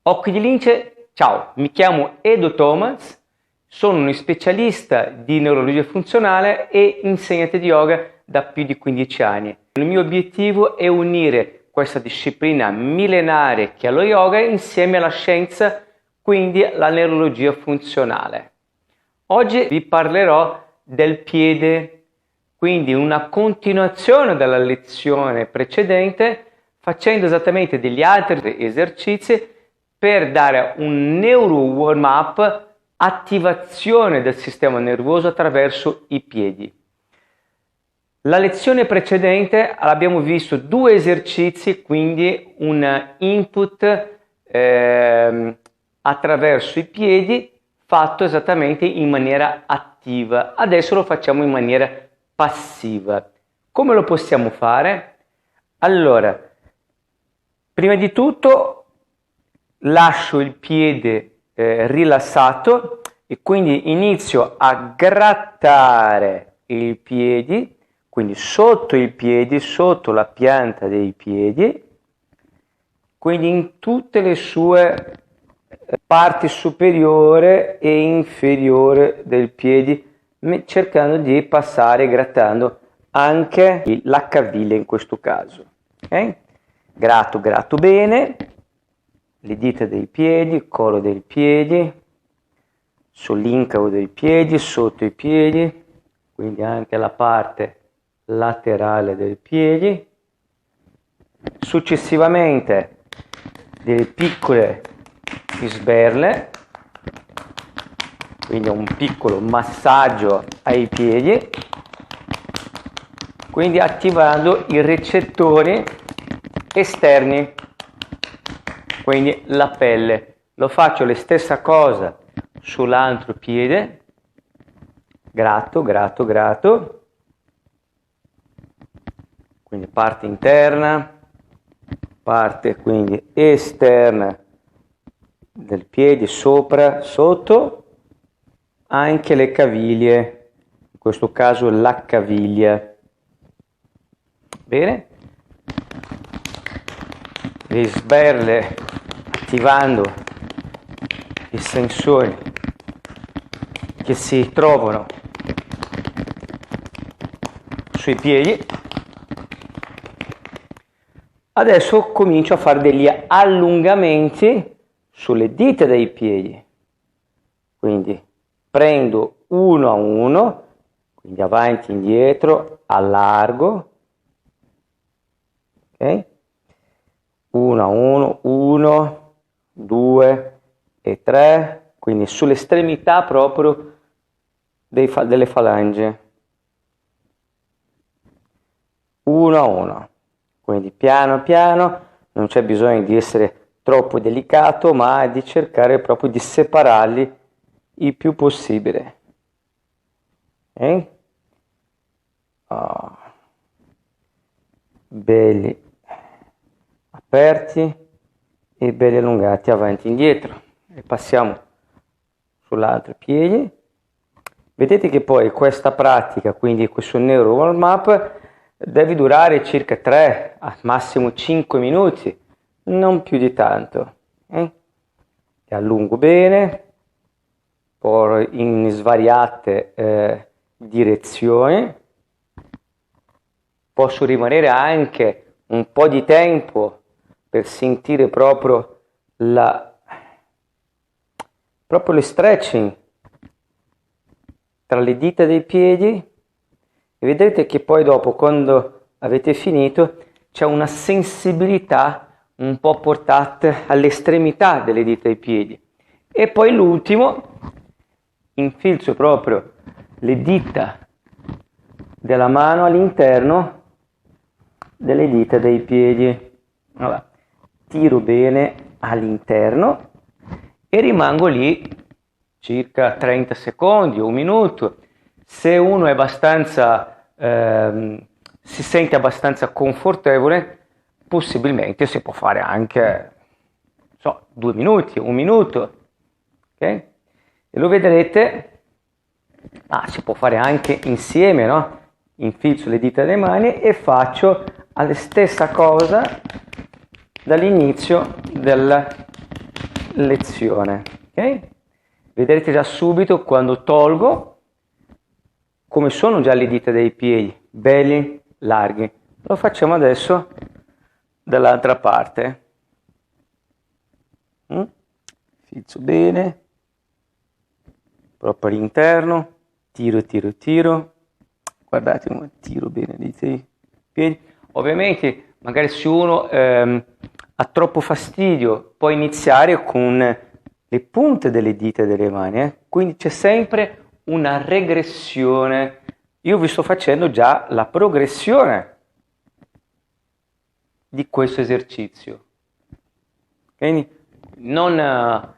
Occhi di lince, ciao, mi chiamo Edo Thomas, sono uno specialista di neurologia funzionale e insegnante di yoga da più di 15 anni. Il mio obiettivo è unire questa disciplina millenaria che è lo yoga insieme alla scienza, quindi la neurologia funzionale. Oggi vi parlerò del piede, quindi una continuazione della lezione precedente, facendo esattamente degli altri esercizi per dare un neuro warm-up, attivazione del sistema nervoso attraverso i piedi. La lezione precedente abbiamo visto due esercizi, quindi un input attraverso i piedi fatto esattamente in maniera attiva. Adesso lo facciamo in maniera passiva. Come lo possiamo fare? Allora, prima di tutto lascio il piede rilassato e quindi inizio a grattare i piedi, quindi sotto i piedi, sotto la pianta dei piedi, quindi in tutte le sue parti superiore e inferiore del piede, cercando di passare grattando anche la caviglia in questo caso. Okay? Gratto bene le dita dei piedi, il collo dei piedi, sull'incavo dei piedi, sotto i piedi, quindi anche la parte laterale dei piedi. Successivamente delle piccole sberle, quindi un piccolo massaggio ai piedi, quindi attivando i recettori esterni, quindi la pelle. Lo faccio la stessa cosa sull'altro piede, gratto, quindi parte interna, parte quindi esterna del piede, sopra, sotto, anche le caviglie, in questo caso la caviglia. Bene? Le sberle attivando i sensori che si trovano sui piedi. Adesso comincio a fare degli allungamenti sulle dita dei piedi, quindi prendo uno a uno, quindi avanti e indietro, allargo, ok? Uno a uno, 1, 2 e 3, quindi sull'estremità proprio delle falange, uno a uno, quindi piano piano, non c'è bisogno di essere troppo delicato, ma di cercare proprio di separarli il più possibile. Okay? Oh. Belli aperti e belli allungati avanti e indietro. E passiamo sull'altro piede. Vedete che poi questa pratica, quindi questo neuro warm up, deve durare circa 3 al massimo 5 minuti, non più di tanto. E allungo bene, poi in svariate direzioni. Posso rimanere anche un po' di tempo per sentire proprio lo stretching tra le dita dei piedi, e vedrete che poi dopo, quando avete finito, c'è una sensibilità un po' portata all'estremità delle dita dei piedi. E poi l'ultimo, infilzo proprio le dita della mano all'interno delle dita dei piedi. Allora, tiro bene all'interno e rimango lì circa 30 secondi o un minuto. Se uno è abbastanza si sente abbastanza confortevole, possibilmente si può fare anche 2 minuti, 1 minuto, ok? E lo vedrete, si può fare anche insieme, no? Infilzo le dita delle mani e faccio la stessa cosa dall'inizio lezione. Ok? Vedrete già subito quando tolgo come sono già le dita dei piedi, belli, larghi. Lo facciamo adesso dall'altra parte. Filzo bene, proprio all'interno, tiro. Guardate come tiro bene i piedi. Ovviamente, magari se uno ha troppo fastidio, può iniziare con le punte delle dita delle mani, quindi c'è sempre una regressione. Io vi sto facendo già la progressione di questo esercizio. Quindi non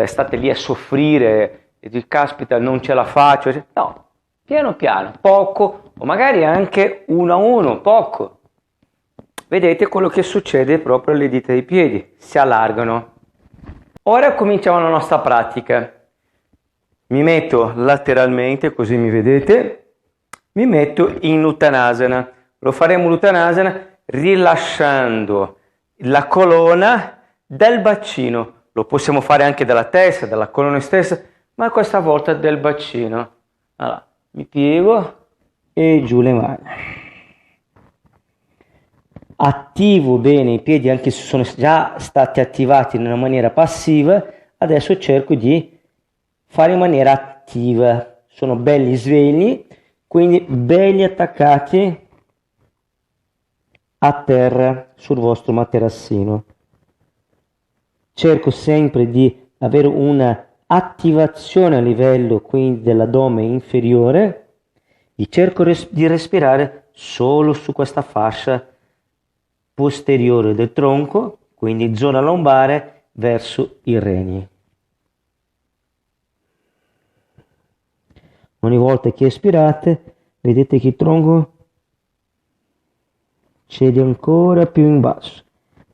state lì a soffrire e dire caspita non ce la faccio, no, piano piano, poco o magari anche uno a uno, poco. Vedete quello che succede proprio alle dita dei piedi, si allargano. Ora cominciamo la nostra pratica. Mi metto lateralmente, così mi vedete, mi metto in Uttanasana. Lo faremo Uttanasana rilasciando la colonna del bacino. Lo possiamo fare anche dalla testa, dalla colonna stessa, ma questa volta del bacino. Allora, mi piego e giù le mani. Attivo bene i piedi anche se sono già stati attivati in una maniera passiva, adesso cerco di fare in maniera attiva. Sono belli svegli, quindi belli attaccati a terra sul vostro materassino. Cerco sempre di avere una attivazione a livello quindi dell'addome inferiore e cerco di respirare solo su questa fascia posteriore del tronco, quindi zona lombare verso i reni. Ogni volta che espirate, vedete che il tronco cede ancora più in basso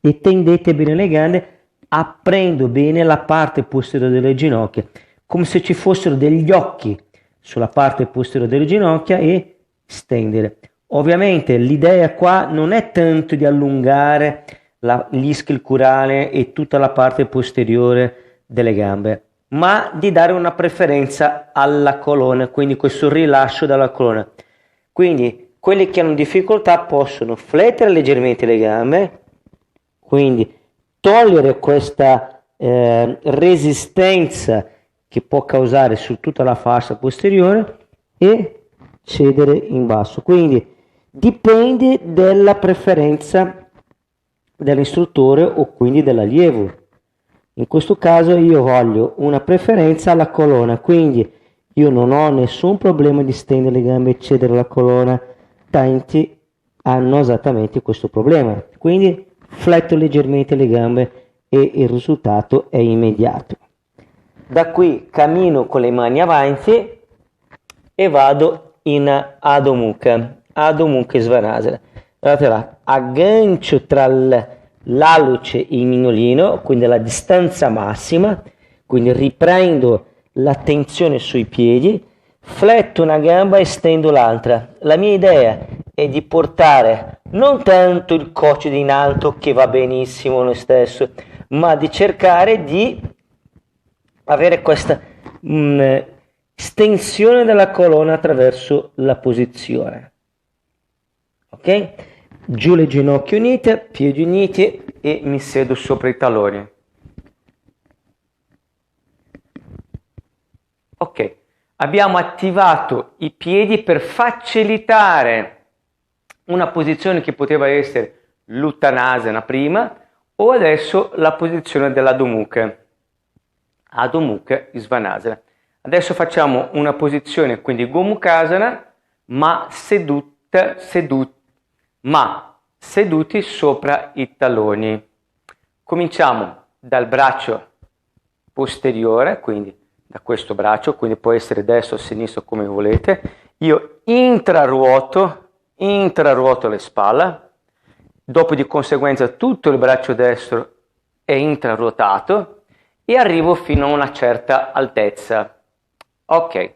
e tendete bene le gambe, aprendo bene la parte posteriore delle ginocchia, come se ci fossero degli occhi sulla parte posteriore delle ginocchia e stendere. Ovviamente l'idea qua non è tanto di allungare l'ischio curale e tutta la parte posteriore delle gambe, ma di dare una preferenza alla colonna, quindi questo rilascio dalla colonna. Quindi quelli che hanno difficoltà possono flettere leggermente le gambe, quindi togliere questa resistenza che può causare su tutta la fascia posteriore e cedere in basso. Quindi dipende dalla preferenza dell'istruttore o quindi dell'allievo. In questo caso io voglio una preferenza alla colonna, quindi io non ho nessun problema di stendere le gambe e cedere la colonna. Tanti hanno esattamente questo problema, quindi fletto leggermente le gambe e il risultato è immediato. Da qui cammino con le mani avanti e vado in Adho Mukha Svanasana. Guardate là, aggancio tra l'alluce e il mignolino, quindi la distanza massima, quindi riprendo la tensione sui piedi, fletto una gamba e stendo l'altra. La mia idea è di portare non tanto il coccige in alto, che va benissimo lo stesso, ma di cercare di avere questa stensione della colonna attraverso la posizione. Ok? Giù le ginocchia unite, piedi uniti e mi siedo sopra i talloni. Ok, abbiamo attivato i piedi per facilitare una posizione che poteva essere l'Uttanasana prima o adesso la posizione dell'Adho Mukha. Adho Mukha Svanasana. Adesso facciamo una posizione quindi Gomukhasana ma seduti sopra i talloni. Cominciamo dal braccio posteriore, quindi da questo braccio, quindi può essere destro o sinistro come volete. Io intraruoto le spalle, dopo di conseguenza tutto il braccio destro è intraruotato e arrivo fino a una certa altezza. Ok,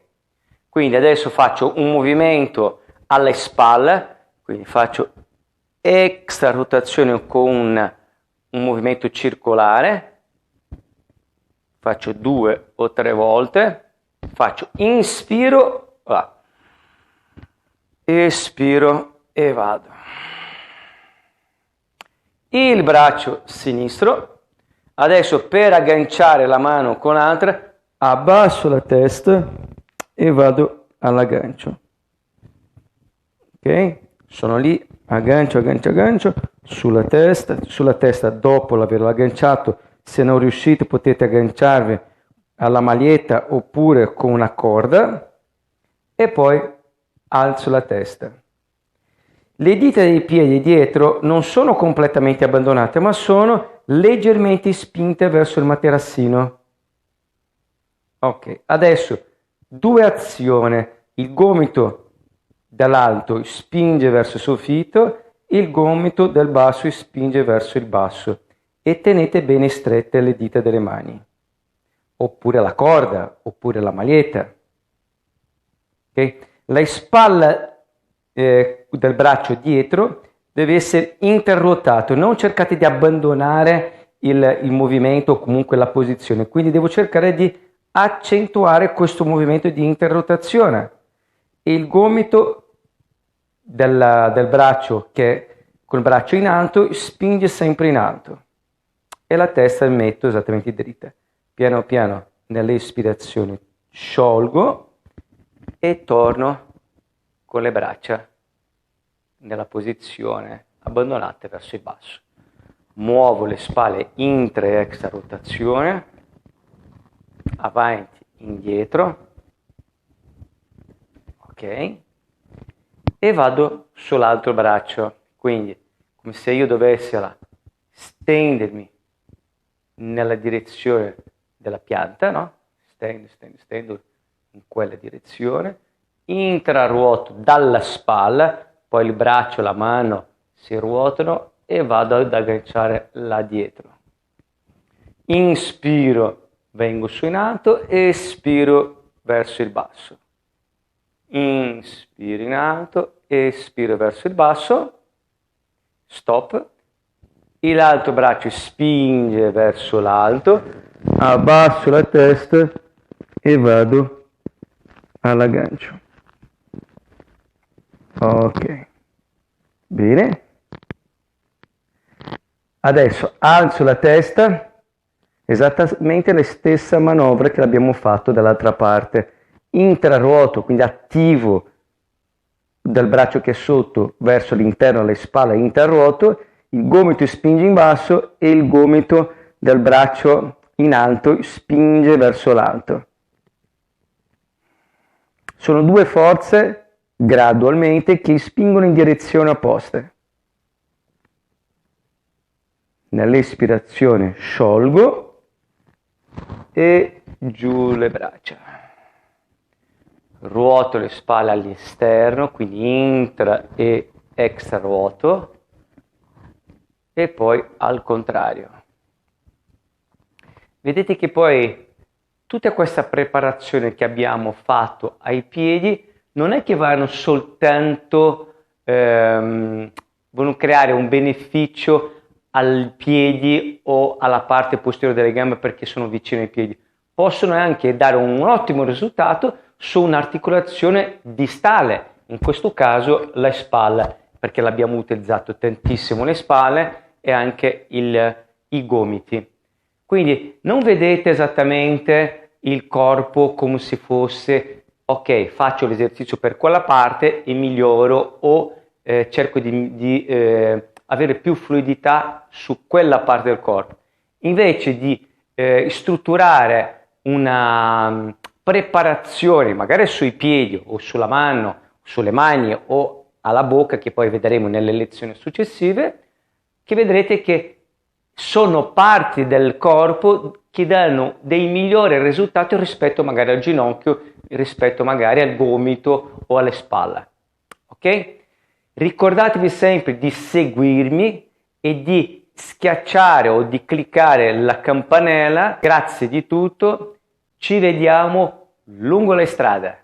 quindi adesso faccio un movimento alle spalle, quindi faccio extra rotazione con un movimento circolare faccio 2 o 3 volte, faccio inspiro, va, espiro e vado. Il braccio sinistro, adesso per agganciare la mano con l'altra, abbasso la testa e vado all'aggancio. Ok? Sono lì, aggancio, sulla testa dopo l'averlo agganciato, se non riuscite potete agganciarvi alla maglietta oppure con una corda e poi alzo la testa. Le dita dei piedi dietro non sono completamente abbandonate, ma sono leggermente spinte verso il materassino. Ok, adesso 2 azioni, il gomito dall'alto spinge verso il soffitto, il gomito del basso spinge verso il basso e tenete bene strette le dita delle mani, oppure la corda, oppure la maglietta. Okay? La spalla del braccio dietro deve essere interrottato, non cercate di abbandonare il movimento o comunque la posizione, quindi devo cercare di accentuare questo movimento di interrotazione. E il gomito del braccio che col braccio in alto spinge sempre in alto e la testa metto esattamente dritta. Piano piano nell'espirazione sciolgo e torno con le braccia nella posizione abbandonate verso il basso. Muovo le spalle intra e extra rotazione, avanti, indietro, ok? E vado sull'altro braccio, quindi come se io dovessi stendermi nella direzione della pianta, no? Stendo in quella direzione, intraruoto dalla spalla, poi il braccio e la mano si ruotano e vado ad agganciare là dietro. Inspiro, vengo su in alto, espiro verso il basso. Inspiro in alto, espiro verso il basso, stop. L'altro braccio spinge verso l'alto, abbasso la testa e vado all'aggancio. Ok, bene. Adesso alzo la testa, esattamente la stessa manovra che abbiamo fatto dall'altra parte. Intraruoto, quindi attivo dal braccio che è sotto verso l'interno delle spalle, interruoto, il gomito spinge in basso e il gomito del braccio in alto spinge verso l'alto. Sono 2 forze gradualmente che spingono in direzioni opposte. Nell'espirazione sciolgo e giù le braccia. Ruoto le spalle all'esterno, quindi intra e extra ruoto, e poi al contrario. Vedete che poi tutta questa preparazione che abbiamo fatto ai piedi non è che vanno soltanto vogliono creare un beneficio ai piedi o alla parte posteriore delle gambe perché sono vicino ai piedi, possono anche dare un ottimo risultato su un'articolazione distale, in questo caso la spalla, perché l'abbiamo utilizzato tantissimo le spalle e anche i gomiti. Quindi non vedete esattamente il corpo come se fosse, ok, faccio l'esercizio per quella parte e miglioro o cerco di avere più fluidità su quella parte del corpo. Invece di strutturare una preparazione magari sui piedi o sulla mano, sulle mani o alla bocca, che poi vedremo nelle lezioni successive, che vedrete che sono parti del corpo che danno dei migliori risultati rispetto magari al ginocchio, rispetto magari al gomito o alle spalle. Ok? Ricordatevi sempre di seguirmi e di schiacciare o di cliccare la campanella. Grazie di tutto, ci vediamo lungo le strade.